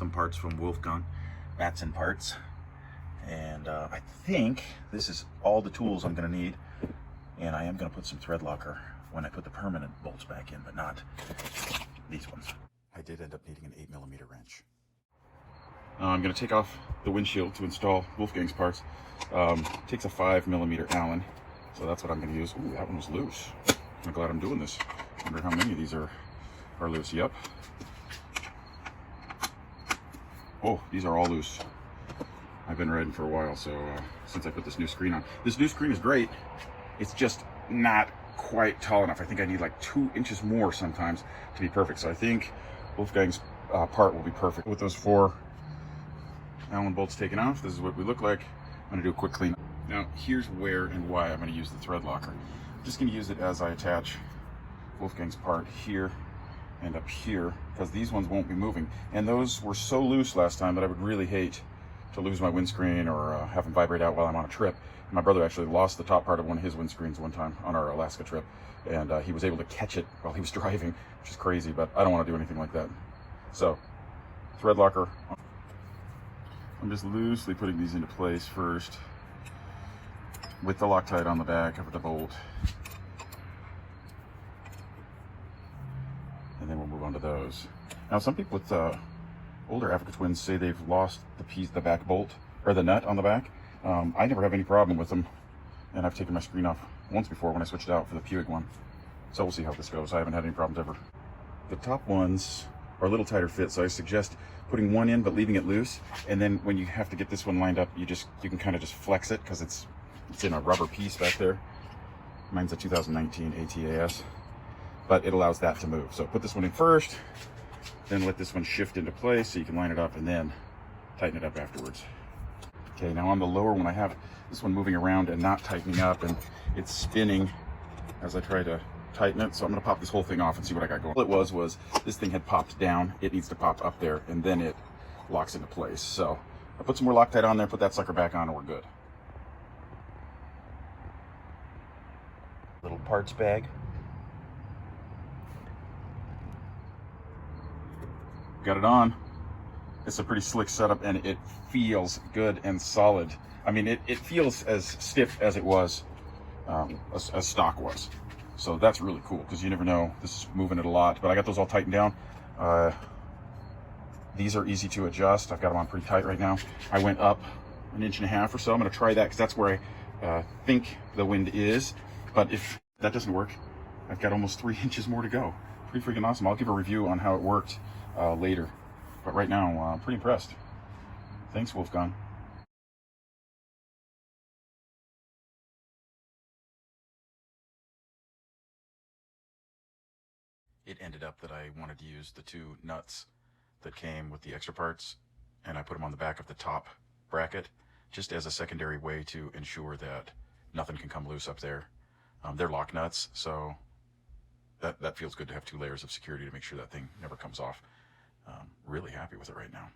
some parts from Wolfgang, Batzen Parts. And I think this is all the tools I'm going to need. And I am going to put some thread locker when I put the permanent bolts back in, but not these ones. I did end up needing an 8mm wrench. I'm going to take off the windshield to install Wolfgang's parts. Takes a 5mm Allen, so that's what I'm going to use. Ooh, that one was loose. I'm glad I'm doing this. Wonder how many of these are loose. Yep. Oh, these are all loose. I've been riding for a while, so since I put this new screen on. This new screen is great. It's just not quite tall enough. I think I need like 2 inches more sometimes to be perfect. So I think Wolfgang's part will be perfect. With those 4 Allen bolts taken off, this is what we look like. I'm gonna do a quick clean. Now, here's where and why I'm gonna use the thread locker. I'm just gonna use it as I attach Wolfgang's part here and up here, because these ones won't be moving. And those were so loose last time that I would really hate to lose my windscreen or have them vibrate out while I'm on a trip. My brother actually lost the top part of one of his windscreens one time on our Alaska trip, and he was able to catch it while he was driving, which is crazy, but I don't want to do anything like that. So, thread locker. I'm just loosely putting these into place first with the Loctite on the back of the bolt. And then we'll move on to those. Now, some people with older Africa Twins say they've lost the back bolt, or the nut on the back. I never have any problem with them, and I've taken my screen off once before when I switched it out for the Puig one. So we'll see how this goes. I haven't had any problems ever. The top ones are a little tighter fit, so I suggest putting one in but leaving it loose, and then when you have to get this one lined up, you can kind of just flex it because it's in a rubber piece back there. Mine's a 2019 ATAS, but it allows that to move. So put this one in first, then let this one shift into place so you can line it up, and then tighten it up afterwards. Okay, now on the lower one, I have this one moving around and not tightening up, and it's spinning as I try to tighten it. So I'm gonna pop this whole thing off and see what I got going. All it was this thing had popped down. It needs to pop up there, and then it locks into place. So I put some more Loctite on there, put that sucker back on, and we're good. Little parts bag. Got it on. It's a pretty slick setup, and it feels good and solid. I mean, it feels as stiff as it was, as stock was. So that's really cool, because you never know. This is moving it a lot, but I got those all tightened down. These are easy to adjust. I've got them on pretty tight right now. I went up 1.5 inches or so. I'm gonna try that, because that's where I think the wind is. But if that doesn't work, I've got almost 3 inches more to go. Pretty freaking awesome. I'll give a review on how it worked later. But right now, I'm pretty impressed. Thanks, Wolfgang. It ended up that I wanted to use the 2 nuts that came with the extra parts, and I put them on the back of the top bracket, just as a secondary way to ensure that nothing can come loose up there. They're lock nuts, so that feels good to have 2 layers of security to make sure that thing never comes off. Really happy with it right now.